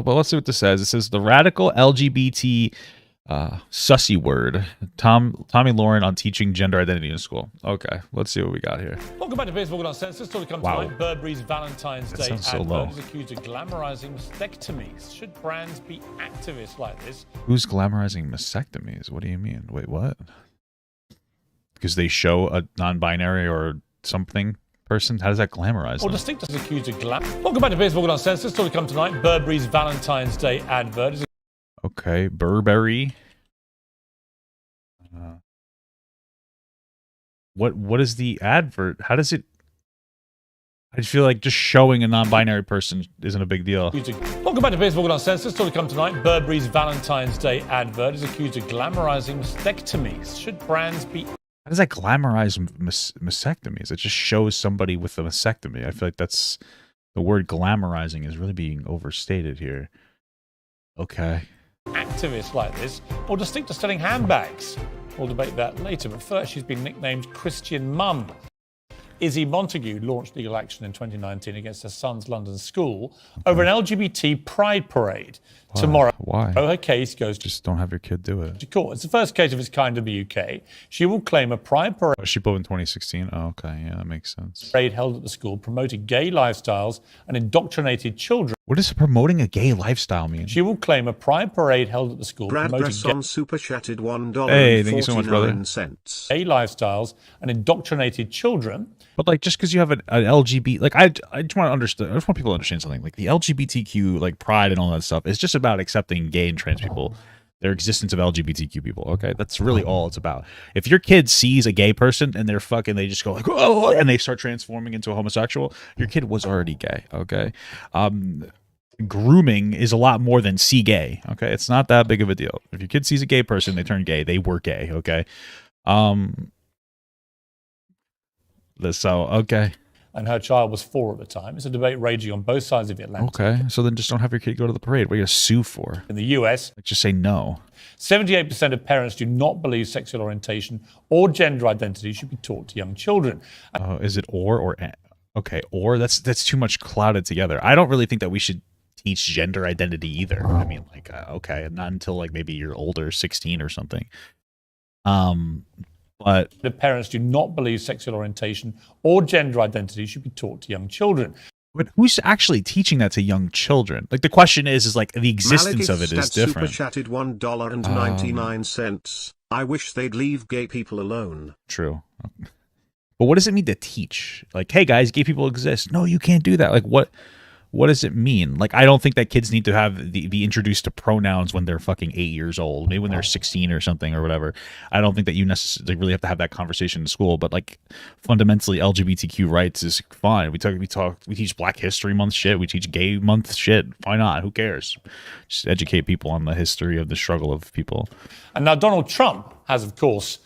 But let's see what this says. It says the radical LGBT sussy word. Tomi Lahren on teaching gender identity in school. Okay, let's see what we got here. Welcome back to Facebook Uncensored. Still to come tonight. Burberry's Valentine's Day advert is accused of glamorizing mastectomies. Should brands be activists like this? Who's glamorizing mastectomies? What do you mean? Wait, what? Because they show a non-binary or something person? How does that glamorize them? Distinct as accused of glam. Welcome back to Facebook Uncensored. Still to come tonight. Burberry's Valentine's Day advert is okay, Burberry. What is the advert? How does it? I just feel like just showing a non-binary person isn't a big deal. Welcome back to Facebook Uncensored. Still to come tonight. Burberry's Valentine's Day advert is accused of glamorizing mastectomies. Should brands be? How does that glamorize mastectomies? It just shows somebody with a mastectomy. I feel like that's the word glamorizing is really being overstated here. Okay. Activists like this, or distinct to selling handbags? We'll debate that later, but first she's been nicknamed Christian Mum. Izzy Montague launched legal action in 2019 against her son's London school over an LGBT pride parade. Why? Tomorrow, Why? her case goes Just don't have your kid do it. to court. It's the first case of its kind in the UK. She will claim a pride parade. She put in 2016. Oh, okay, yeah, that makes sense. Parade held at the school promoted gay lifestyles and indoctrinated children. What does promoting a gay lifestyle mean? She will claim a pride parade held at the school Brad promoted Bresson super chatted $1. Hey, thank you so much, brother. gay lifestyles and indoctrinated children. But like, just because you have an LGBT, like I just want to understand. I just want people to understand something. Like the LGBTQ, like pride and all that stuff, is just about accepting gay and trans people, their existence of LGBTQ people. Okay, that's really all it's about. If your kid sees a gay person and they're fucking, they just go like, oh, and they start transforming into a homosexual, your kid was already gay. Okay, grooming is a lot more than see gay. Okay, it's not that big of a deal. If your kid sees a gay person, they turn gay. They were gay. Okay, so okay. And her child was 4 at the time. It's a debate raging on both sides of the Atlantic. Okay, so then just don't have your kid go to the parade. What are you going to sue for? In the US, Like, just say no. 78% of parents do not believe sexual orientation or gender identity should be taught to young children. Is it or? Okay, or that's too much clouded together. I don't really think that we should teach gender identity either. I mean, like, okay, not until like maybe you're older, 16 or something. But The parents do not believe sexual orientation or gender identity should be taught to young children. But who's actually teaching that to young children? Like the question is like the existence of it is different. Super chatted $1.99. I wish they'd leave gay people alone. True. But what does it mean to teach? Like, hey guys, gay people exist. No, you can't do that. Like what does it mean? Like, I don't think that kids need to have be introduced to pronouns when they're fucking 8 years old. Maybe when they're 16 or something or whatever. I don't think that you necessarily really have to have that conversation in school. But like, fundamentally, LGBTQ rights is fine. We teach Black History Month shit. We teach Gay Month shit. Why not? Who cares? Just educate people on the history of the struggle of people. And now Donald Trump has, of course,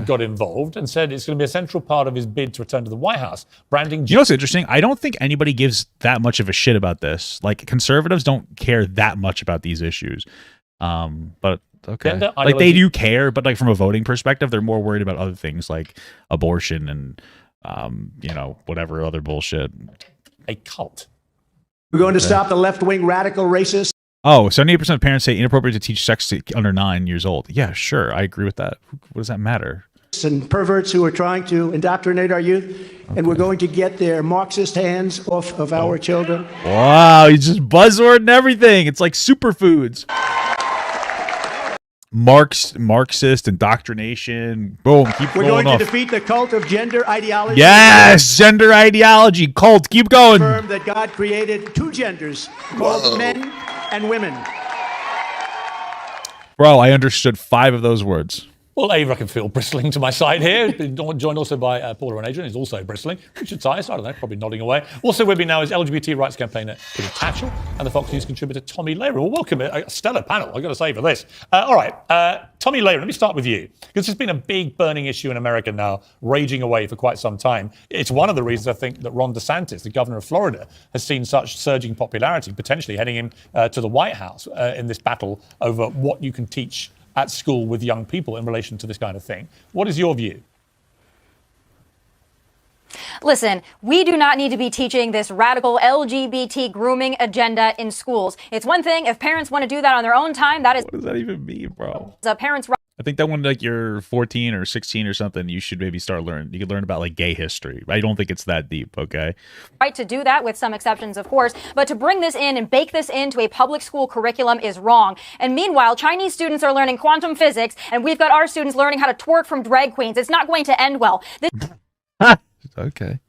got involved and said it's going to be a central part of his bid to return to the White House. Branding. You know what's interesting? I don't think anybody gives that much of a shit about this. Like, conservatives don't care that much about these issues. But okay, like they do care, but like from a voting perspective, they're more worried about other things like abortion and whatever other bullshit. A cult. We're going to stop the left-wing radical racists. Oh, 78% of parents say inappropriate to teach sex to under 9 years old. Yeah, sure. I agree with that. What does that matter? And perverts who are trying to indoctrinate our youth. Okay. And we're going to get their Marxist hands off of our children. Wow, you just buzzwording everything. It's like superfoods. Marxist indoctrination. Boom, keep going. We're going to defeat the cult of gender ideology. Yes, gender ideology. Cult, keep going. Affirm that God created 2 genders called men and women. Bro, I understood 5 of those words. Well, Ava, I can feel bristling to my side here. Joined also by Paula and Adrian, who's also bristling. Richard Tice, I don't know, probably nodding away. Also with me now is LGBT rights campaigner Peter Tatchell and the Fox News contributor Tomi Lahren. Well, welcome, a stellar panel, I've got to say, for this. All right, Tomi Lahren, let me start with you, because there's been a big burning issue in America now, raging away for quite some time. It's one of the reasons I think that Ron DeSantis, the governor of Florida, has seen such surging popularity, potentially heading him to the White House in this battle over what you can teach at school with young people in relation to this kind of thing. What is your view? Listen, we do not need to be teaching this radical LGBT grooming agenda in schools. It's one thing if parents want to do that on their own time. That is What does that even mean, bro? a parent's I think that when like you're 14 or 16 or something, you should maybe start learning. You could learn about like gay history. I don't think it's that deep, okay? right to do that, with some exceptions, of course. But to bring this in and bake this into a public school curriculum is wrong. And meanwhile, Chinese students are learning quantum physics, and we've got our students learning how to twerk from drag queens. It's not going to end well. Okay.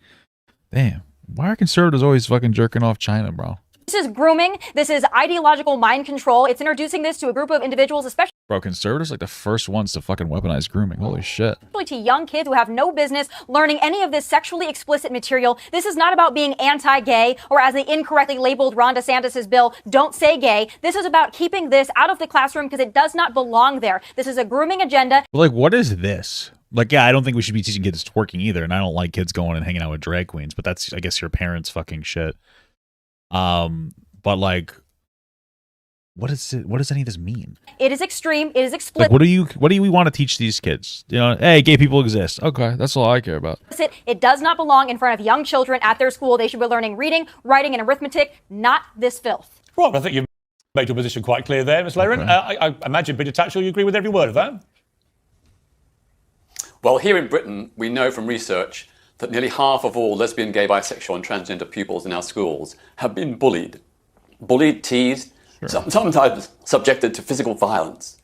Damn. Why are conservatives always fucking jerking off China, bro? This is grooming. This is ideological mind control. It's introducing this to a group of individuals, especially Bro, conservatives like the first ones to fucking weaponize grooming. Holy shit. to young kids who have no business learning any of this sexually explicit material. This is not about being anti-gay, or as they incorrectly labeled Ron DeSantis' bill, don't say gay. This is about keeping this out of the classroom because it does not belong there. This is a grooming agenda. Like, what is this? Like, yeah, I don't think we should be teaching kids twerking either, and I don't like kids going and hanging out with drag queens, but that's, I guess, your parents' fucking shit. But like, what is it? What does any of this mean? It is extreme. It is explicit. Like, what do we want to teach these kids? You know, hey, gay people exist. Okay, that's all I care about. It does not belong in front of young children at their school. They should be learning reading, writing, and arithmetic, not this filth. Rob, I think you've made your position quite clear there, Ms. Lahren. Okay. I imagine, Peter Tatchell, you agree with every word of that? Well, here in Britain, we know from research that nearly half of all lesbian, gay, bisexual, and transgender pupils in our schools have been bullied. Bullied, teased, sometimes subjected to physical violence,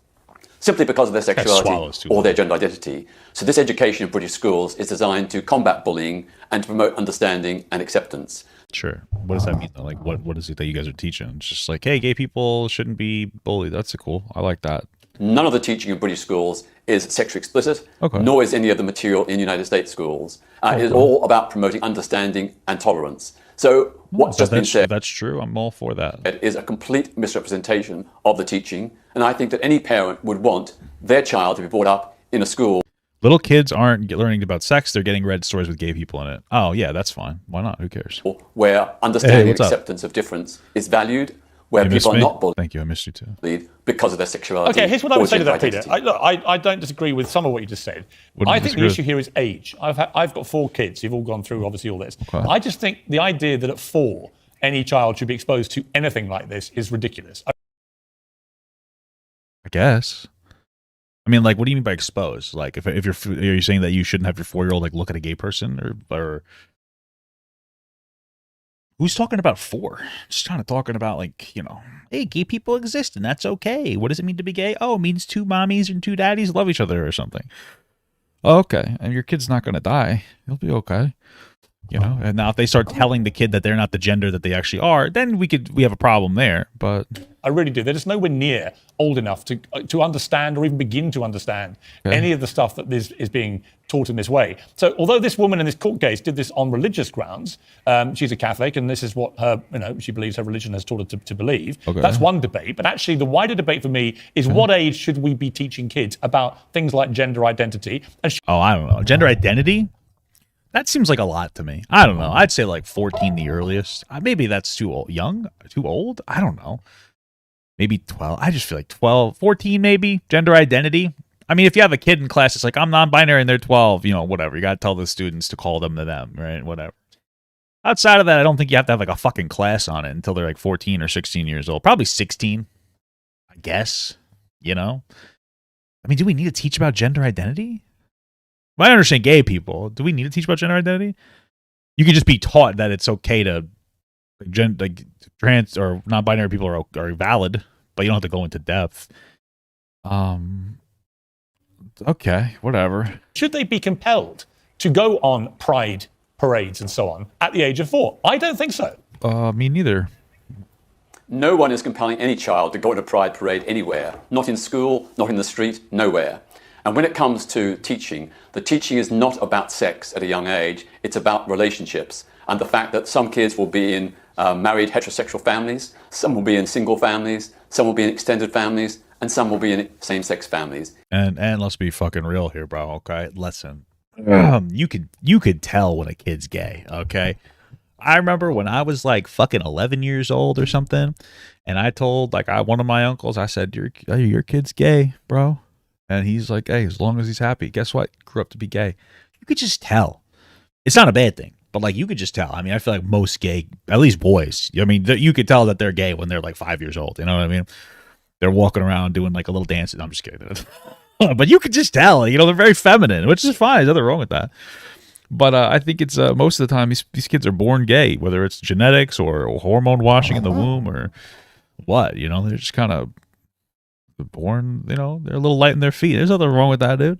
simply because of their sexuality or their gender identity. So this education in British schools is designed to combat bullying and to promote understanding and acceptance. Sure. What does that mean, though? Like, what is it that you guys are teaching? It's just like, hey, gay people shouldn't be bullied. That's cool. I like that. None of the teaching in British schools is sexually explicit, nor is any of the material in United States schools. It is all about promoting understanding and tolerance. So what's just been said, that's true. I'm all for that. It is a complete misrepresentation of the teaching. And I think that any parent would want their child to be brought up in a school. Little kids aren't learning about sex. They're getting read stories with gay people in it. Oh, yeah, that's fine. Why not? Who cares? Where understanding and acceptance of difference is valued, where people are not bullied. Thank you. I missed you too. Because of their sexuality. Okay, here's what I would say to that, identity. Peter. I don't disagree with some of what you just said. I think the issue here is age. I've got 4 kids. You've all gone through, obviously, all this. Okay. I just think the idea that at 4, any child should be exposed to anything like this is ridiculous. I guess. I mean, like, what do you mean by exposed? Like, if you're, are you saying that you shouldn't have your 4-year-old like look at a gay person, or who's talking about 4? Just kind of talking about, like, you know, hey, gay people exist and that's okay. What does it mean to be gay? Oh, it means 2 mommies and 2 daddies love each other or something. Okay, and your kid's not going to die. He'll be okay. You know, and now if they start telling the kid that they're not the gender that they actually are, then we have a problem there. But I really do. They're just nowhere near old enough to understand or even begin to understand any of the stuff that is being taught in this way. So although this woman in this court case did this on religious grounds, she's a Catholic and this is what her, she believes her religion has taught her to believe. That's one debate. But actually the wider debate for me is what age should we be teaching kids about things like gender identity? And I don't know. Gender identity? That seems like a lot to me. I don't know. I'd say like 14 the earliest. Maybe that's too old. Young? Too old? I don't know. Maybe 12. I just feel like 12, 14 maybe. Gender identity. I mean, if you have a kid in class, it's like, I'm non-binary and they're 12, whatever. You got to tell the students to call them to them, right? Whatever. Outside of that, I don't think you have to have like a fucking class on it until they're like 14 or 16 years old. Probably 16, I guess. I mean, do we need to teach about gender identity? I understand gay people. Do we need to teach about gender identity? You can just be taught that it's okay to trans or non-binary people are valid, but you don't have to go into depth. Okay, whatever. Should they be compelled to go on pride parades and so on at the age of 4? I don't think so. Me neither. No one is compelling any child to go on a pride parade anywhere. Not in school, not in the street, nowhere. And when it comes to teaching, the teaching is not about sex at a young age. It's about relationships and the fact that some kids will be in married heterosexual families, some will be in single families, some will be in extended families, and some will be in same-sex families. And let's be fucking real here, bro. Okay, listen. You could tell when a kid's gay. Okay, I remember when I was like fucking 11 years old or something, and I told one of my uncles, I said, your kid's gay, bro. And he's like, hey, as long as he's happy. Guess what? Grew up to be gay. You could just tell. It's not a bad thing. But like you could just tell. I mean, I feel like most gay, at least boys, I mean, you could tell that they're gay when they're like 5 years old. You know what I mean? They're walking around doing like a little dance. I'm just kidding. But you could just tell, you know, they're very feminine, which is fine. There's nothing wrong with that. But I think it's most of the time these kids are born gay, whether it's genetics or hormone washing in the womb or what, you know, they're just kind of born, you know, they're a little light in their feet. There's nothing wrong with that, dude.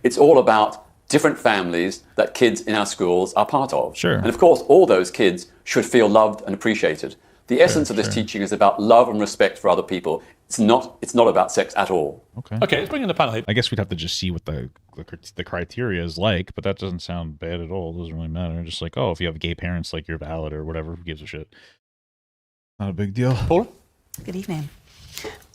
It's all about different families that kids in our schools are part of. Sure. And of course, all those kids should feel loved and appreciated. The essence of this teaching is about love and respect for other people. It's not about sex at all. Okay, let's bring in the panel here. I guess we'd have to just see what the criteria is like, but that doesn't sound bad at all. It doesn't really matter. Just like, oh, if you have gay parents, like you're valid or whatever, who gives a shit? Not a big deal. Paula? Good evening.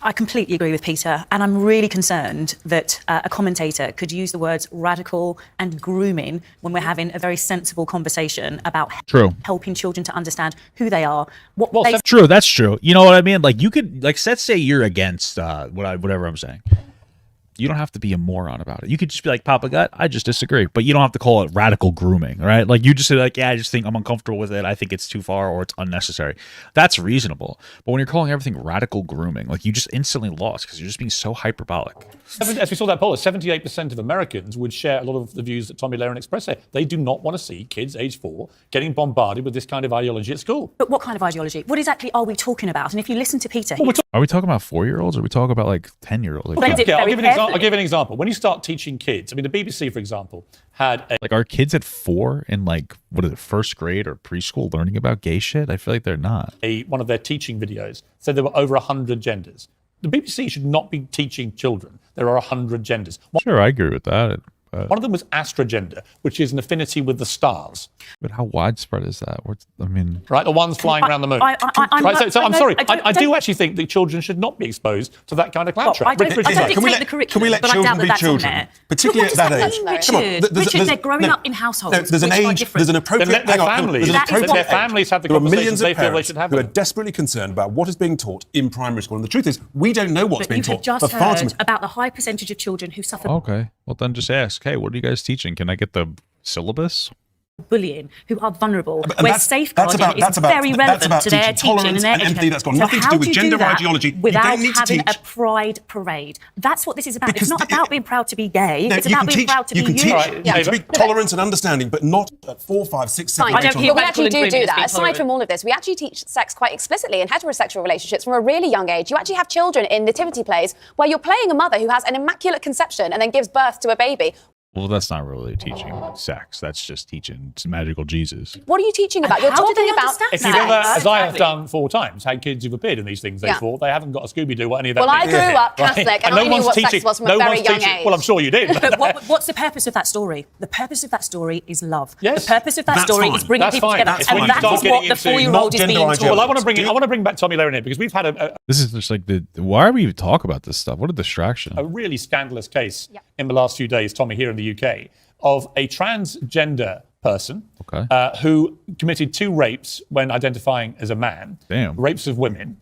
I completely agree with Peter, and I'm really concerned that a commentator could use the words radical and grooming when we're having a very sensible conversation about helping children to understand who they are. True, that's true. You know what I mean? Like you could, like, let's say you're against whatever I'm saying. You don't have to be a moron about it. You could just be like, Papa Gut, I just disagree. But you don't have to call it radical grooming, right? Like you just say like, yeah, I just think I'm uncomfortable with it. I think it's too far or it's unnecessary. That's reasonable. But when you're calling everything radical grooming, like you just instantly lost because you're just being so hyperbolic. As we saw that poll, 78% of Americans would share a lot of the views that Tomi Lahren expressed there. They do not want to see kids age 4 getting bombarded with this kind of ideology at school. But what kind of ideology? What exactly are we talking about? And if you listen to Peter... Are we talking about 4-year-olds or are we talking about like 10-year-olds? Okay, I'll give an example. When you start teaching kids, I mean, the BBC, for example, had like, are kids at 4 in like, what is it, first grade or preschool learning about gay shit? I feel like they're not. One of their teaching videos said there were over 100 genders. The BBC should not be teaching children there are 100 genders. Sure, I agree with that. One of them was astrogender, which is an affinity with the stars. But how widespread is that? Right, the ones flying around the moon. I'm sorry. I do actually think that children should not be exposed to that kind of cloud trail. Can we let children be children, particularly at that age? Come on, Richard, they're growing up in households. There's an age. There's an appropriate. Their families have the conversations they feel they should have. Who are desperately concerned about what is being taught in primary school, and the truth is, we don't know what's being taught. You have just heard about the high percentage of children who suffer. Okay, well then just ask. Hey, what are you guys teaching? Can I get the syllabus? Bullying, who are vulnerable, where safeguarding is very relevant to their teaching and their education. That's got nothing to do with gender ideology. Without having a pride parade. That's what this is about. It's not about being proud to be gay. It's about being proud to be you. You can be tolerant and understanding, but not at 4, 5, 6, 7, 8. We actually do that. Aside from all of this, we actually teach sex quite explicitly in heterosexual relationships from a really young age. You actually have children in nativity plays where you're playing a mother who has an immaculate conception and then gives birth to a baby. Well, that's not really teaching sex. That's just teaching magical Jesus. What are you teaching about? You're talking about if you've ever, as I have done 4 times, had kids who've appeared in these things they thought, they haven't got a Scooby-Doo or any of that. Well, I grew up Catholic and I knew what sex was from a very young age. Well, I'm sure you did. But what's the purpose of that story? The purpose of that story is love. Yes. The purpose of that story is bringing people together. And that is what the 4-year-old is being taught. Well, I want to bring back Tomi Lahren here because we've had a... This is just like why are we even talking about this stuff? What a distraction. A really scandalous case in the last few days, Tomi, here in the UK, of a transgender person who committed 2 rapes when identifying as a man. Damn. Rapes of women.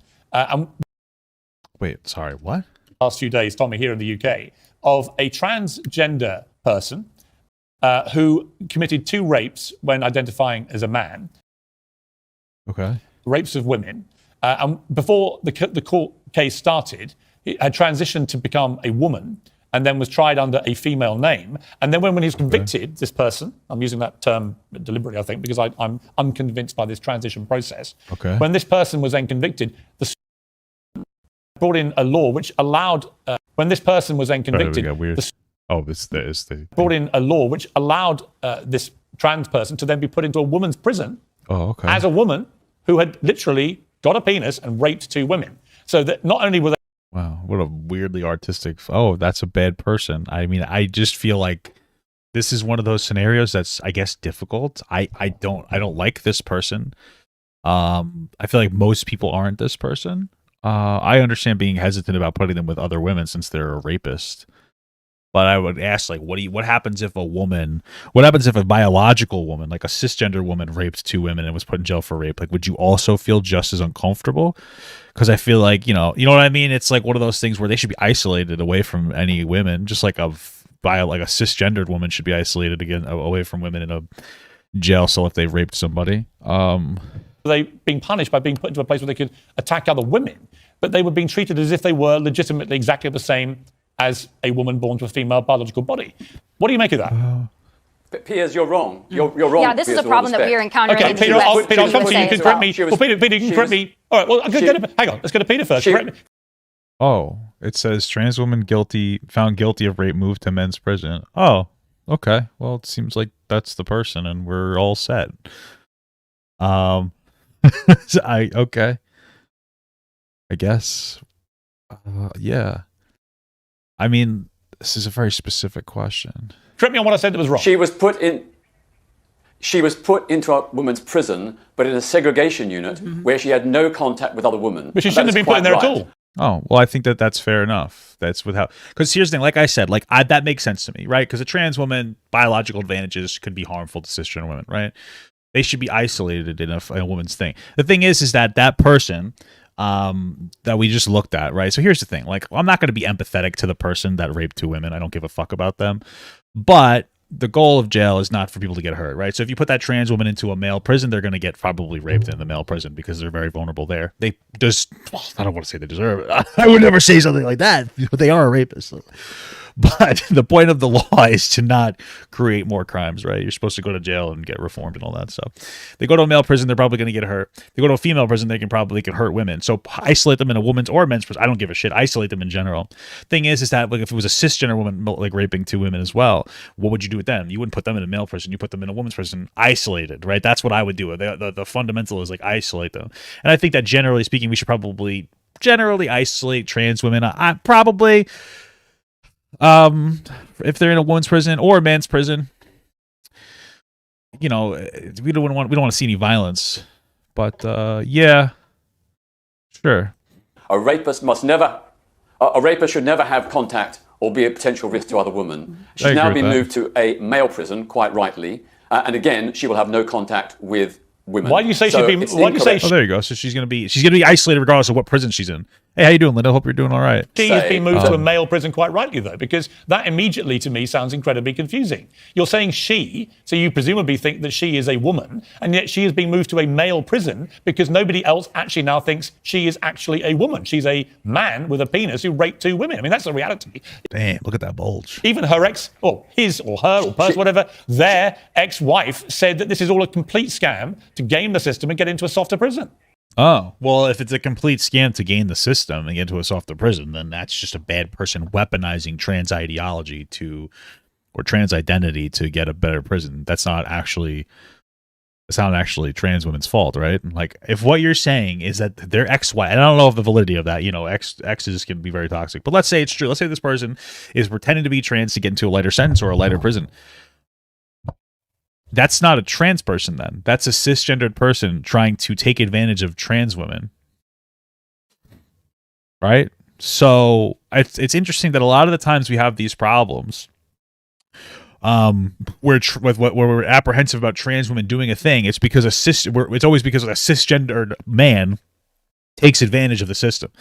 Wait, sorry, what? Last few days, Tomi, here in the UK, of a transgender person who committed 2 rapes when identifying as a man. Okay. Rapes of women. And before the court case started, he had transitioned to become a woman and then was tried under a female name. And then when he was convicted, this person, I'm using that term deliberately, I think, because I'm unconvinced by this transition process. Okay. When this person was then convicted, the brought in a law which allowed, when this person was then convicted, brought in a law which allowed this trans person to then be put into a woman's prison as a woman who had literally got a penis and raped 2 women. So that not only were they... Wow, what a weirdly artistic... Oh, that's a bad person. I mean, I just feel like this is one of those scenarios that's, I guess, difficult. I don't like this person. I feel like most people aren't this person. I understand being hesitant about putting them with other women since they're a rapist. But I would ask, like, what happens if a biological woman, like a cisgender woman, raped 2 women and was put in jail for rape? Like, would you also feel just as uncomfortable? Because I feel like, you know what I mean? It's like one of those things where they should be isolated away from any women, just like a cisgendered woman should be isolated away from women in a jail cell if they raped somebody. They being punished by being put into a place where they could attack other women, but they were being treated as if they were legitimately exactly the same as a woman born to a female biological body. What do you make of that? But Piers, you're wrong. You're wrong. Yeah, this is a problem that we are encountering. Okay, in the Peter, US. Peter, I'll come to you. You can correct me. She was- Well, Peter, you can she correct was- me. All right, well, hang on. Let's go to Peter first. Correct me. Oh, it says trans woman found guilty of rape moved to men's prison. Oh, okay. Well, it seems like that's the person, and we're all set. Okay. I guess. Yeah. I mean, this is a very specific question. Correct me on what I said that was wrong. She was put into a woman's prison, but in a segregation unit where she had no contact with other women. But she And shouldn't that have is been put in there quite at right. all. Oh, well, I think that's fair enough. That's because here's the thing, like I said, that makes sense to me, right? Because a trans woman, biological advantages could be harmful to cisgender women, right? They should be isolated in a woman's thing. The thing is that person that we just looked at, right? So here's the thing, like, I'm not going to be empathetic to the person that raped 2 women. I don't give a fuck about them. But the goal of jail is not for people to get hurt, right? So if you put that trans woman into a male prison, they're going to get probably raped in the male prison because they're very vulnerable there. I don't want to say they deserve it. I would never say something like that, but they are a rapist. So. But the point of the law is to not create more crimes, right? You're supposed to go to jail and get reformed and all that stuff. They go to a male prison, they're probably going to get hurt. They go to a female prison, they can hurt women. So isolate them in a woman's or a men's prison. I don't give a shit. Isolate them in general. Thing is that like if it was a cisgender woman like raping 2 women as well, what would you do with them? You wouldn't put them in a male prison. You put them in a woman's prison, isolated, right? That's what I would do. The fundamental is like isolate them. And I think that generally speaking, we should probably generally isolate trans women. I probably. If they're in a woman's prison or a man's prison, we don't want to see any violence. But yeah, sure. A rapist should never have contact or be a potential risk to other women. She's now been moved to a male prison, quite rightly, and again, she will have no contact with women. Why do you say So she's been? it's Why do you say incorrect. Oh, there you go. So she's gonna be isolated regardless of what prison she's in. Hey, how you doing, Linda? Hope you're doing all right. she has been moved to a male prison quite rightly, though, because that immediately to me sounds incredibly confusing. You're saying she, so you presumably think that she is a woman, and yet she is being moved to a male prison because nobody else actually now thinks she is actually a woman. She's a man with a penis who raped 2 women. I mean, that's the reality. Damn, look at that bulge. Even her ex, or his or her or hers, whatever, their ex-wife said that this is all a complete scam to game the system and get into a softer prison. Oh, well, if it's a complete scam to gain the system and get into a softer prison, then that's just a bad person weaponizing trans ideology or trans identity to get a better prison. That's not actually trans women's fault, right? Like, if what you're saying is that their ex-wife, and I don't know if the validity of that, exes can be very toxic, but let's say it's true. Let's say this person is pretending to be trans to get into a lighter sentence or a lighter prison. That's not a trans person then. That's a cisgendered person trying to take advantage of trans women. Right? So it's interesting that a lot of the times we have these problems where we're apprehensive about trans women doing a thing. It's because it's always because a cisgendered man takes advantage of the system.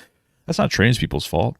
That's not trans people's fault,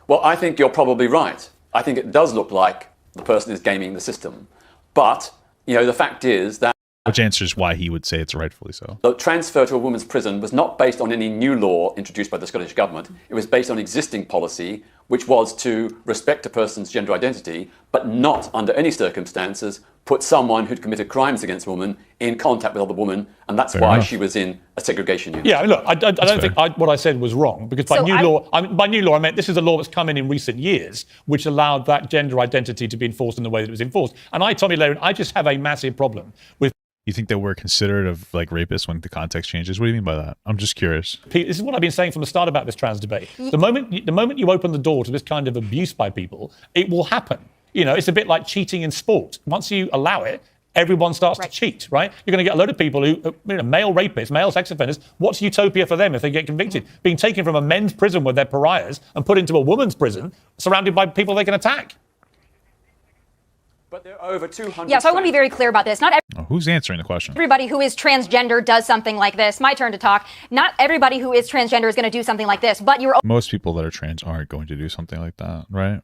Well, I think you're probably right. I think it does look like the person is gaming the system. But, the fact is that which answers why he would say it's rightfully so. the transfer to a woman's prison was not based on any new law introduced by the Scottish Government. It was based on existing policy, which was to respect a person's gender identity, but not under any circumstances put someone who'd committed crimes against a woman in contact with other women, and that's why she was in a segregation unit. Yeah, look, I don't think what I said was wrong, because by new law, I meant this is a law that's come in recent years, which allowed that gender identity to be enforced in the way that it was enforced. And Tomi Lahren, I just have a massive problem with. You think that we're considerate of like rapists when the context changes? What do you mean by that? I'm just curious. This is what I've been saying from the start about this trans debate. The moment you open the door to this kind of abuse by people, it will happen. It's a bit like cheating in sport. Once you allow it, everyone starts to cheat, right? You're going to get a load of people who, male rapists, male sex offenders. What's utopia for them if they get convicted? Being taken from a men's prison where they're pariahs and put into a woman's prison surrounded by people they can attack. But there are over 200. Yeah, so I want to be very clear about this. Not Who's answering the question? everybody who is transgender does something like this. My turn to talk. Not everybody who is transgender is going to do something like this, but you're Most people that are trans aren't going to do something like that, right?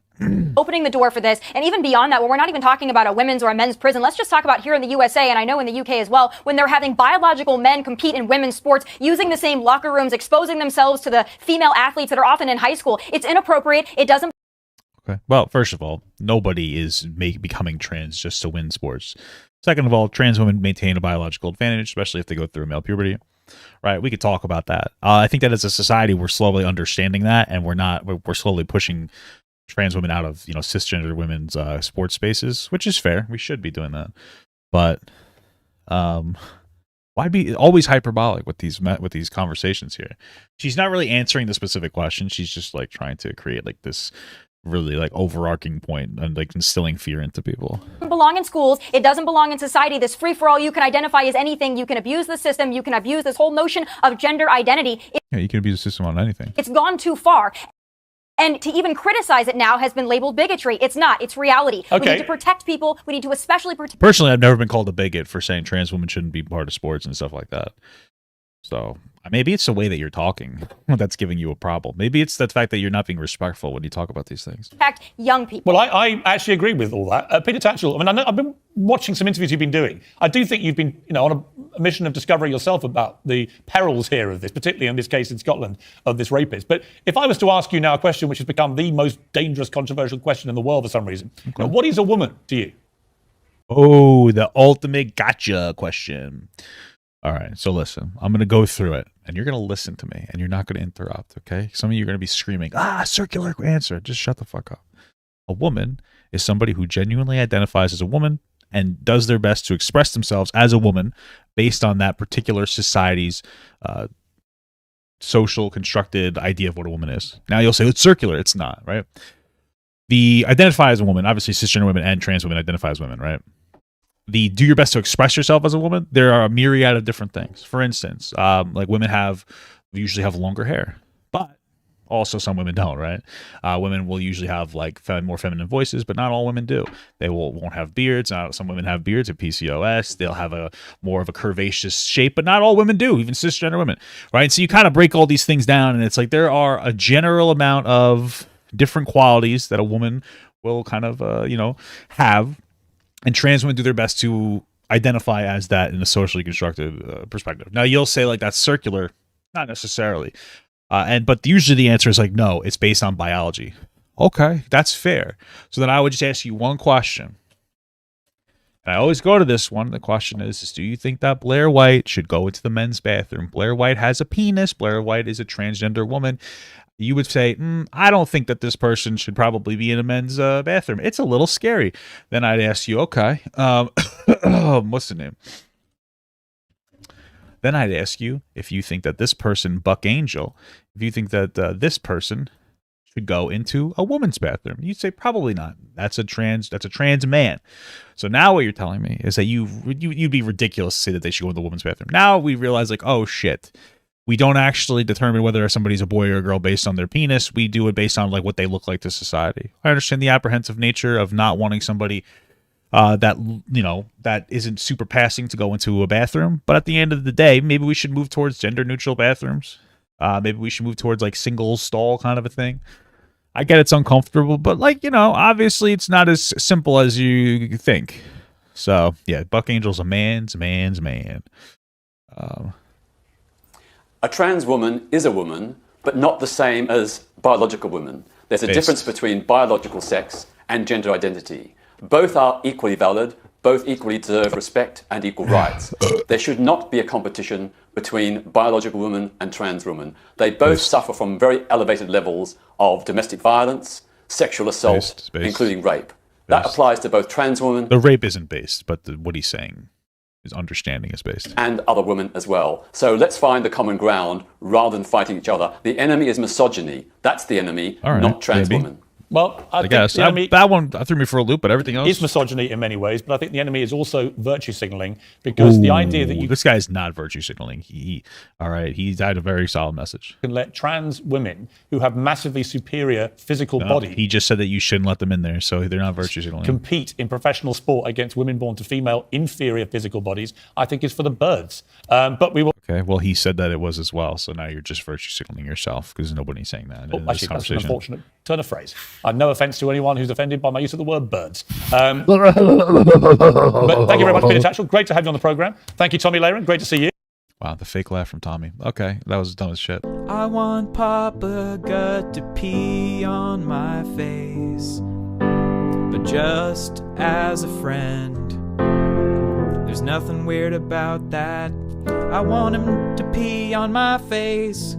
opening the door for this. And even beyond that, when we're not even talking about a women's or a men's prison, let's just talk about here in the USA, and I know in the UK as well, when they're having biological men compete in women's sports, using the same locker rooms, exposing themselves to the female athletes that are often in high school. It's inappropriate. It doesn't. Okay. Well, first of all, nobody is becoming trans just to win sports. Second of all, trans women maintain a biological advantage, especially if they go through male puberty. Right? We could talk about that. I think that as a society, we're slowly understanding that, and we're slowly pushing trans women out of cisgender women's sports spaces, which is fair. We should be doing that. But why be always hyperbolic with these conversations here? She's not really answering the specific question. She's just like trying to create like this really like overarching point and like instilling fear into people. Belong in schools. It doesn't belong in society. This free for all. You can identify as anything. You can abuse the system. You can abuse this whole notion of gender identity. Yeah, you can abuse the system on anything. It's gone too far. And to even criticize it now has been labeled bigotry. It's not. It's reality. Okay. We need to protect people. We need to especially protect. Personally, I've never been called a bigot for saying trans women shouldn't be part of sports and stuff like that. So maybe it's the way that you're talking that's giving you a problem. Maybe it's the fact that you're not being respectful when you talk about these things. Protect young people. Well, I actually agree with all that. Peter Tatchell, I mean, I've been watching some interviews you've been doing. I do think you've been, on a mission of discovery yourself about the perils here of this, particularly in this case in Scotland, of this rapist. But if I was to ask you now a question which has become the most dangerous, controversial question in the world for some reason, what is a woman to you? Oh, the ultimate gotcha question. All right, so listen, I'm going to go through it, and you're going to listen to me, and you're not going to interrupt, okay? Some of you are going to be screaming, circular answer. Just shut the fuck up. A woman is somebody who genuinely identifies as a woman and does their best to express themselves as a woman based on that particular society's social constructed idea of what a woman is. Now, you'll say, it's circular. It's not, right? The identify as a woman, obviously cisgender women and trans women identify as women, right? The do your best to express yourself as a woman, there are a myriad of different things. For instance, like women usually have longer hair, but also some women don't, right? Women will usually have like more feminine voices, but not all women do. They won't have beards. Some women have beards at PCOS. They'll have more of a curvaceous shape, but not all women do, even cisgender women, right? So you kind of break all these things down, and it's like there are a general amount of different qualities that a woman will kind of, have. And trans women do their best to identify as that in a socially constructed perspective. Now, you'll say, like, that's circular. Not necessarily. But usually the answer is, like, no, it's based on biology. Okay, that's fair. So then I would just ask you one question. And I always go to this one. The question is, do you think that Blair White should go into the men's bathroom? Blair White has a penis. Blair White is a transgender woman. You would say, I don't think that this person should probably be in a men's bathroom. It's a little scary. Then I'd ask you, okay, what's the name? Then I'd ask you if you think that this person, Buck Angel, if you think that this person should go into a woman's bathroom. You'd say probably not. That's a trans man. So now what you're telling me is that you'd be ridiculous to say that they should go in the woman's bathroom. Now we realize, like, oh shit. We don't actually determine whether somebody's a boy or a girl based on their penis. We do it based on like what they look like to society. I understand the apprehensive nature of not wanting somebody that isn't super passing to go into a bathroom. But at the end of the day, maybe we should move towards gender neutral bathrooms. Maybe we should move towards like single stall kind of a thing. I get it's uncomfortable, but like, obviously it's not as simple as you think. So yeah, Buck Angel's a man's man. A trans woman is a woman, but not the same as biological women. There's a difference between biological sex and gender identity. Both are equally valid, both equally deserve respect and equal rights. There should not be a competition between biological women and trans women. They both suffer from very elevated levels of domestic violence, sexual assault, including rape. That applies to both trans women. The rape isn't based, but what he's saying. His understanding is based. And other women as well. So let's find the common ground rather than fighting each other. The enemy is misogyny. That's the enemy, not trans women. Well, I think guess the enemy that one threw me for a loop, but everything else is misogyny in many ways. But I think the enemy is also virtue signaling, because the idea that you this guy is not virtue signaling. All right, he's had a very solid message. can let trans women who have massively superior physical bodies He just said that you shouldn't let them in there, so they're not virtue signaling. compete in professional sport against women born to female inferior physical bodies, I think is for the birds. But we will. Okay, well, he said that it was as well, so now you're just virtue signaling yourself because nobody's saying that. in this Actually, that's an conversation. unfortunate turn of phrase. No offense to anyone who's offended by my use of the word birds. But thank you very much, Peter Tatchell. Great to have you on the program. Thank you, Tomi Lahren. Great to see you. Wow, the fake laugh from Tommy. Okay, that was dumb as shit. I want Papa Gut to pee on my face, but just as a friend. There's nothing weird about that. I want him to pee on my face.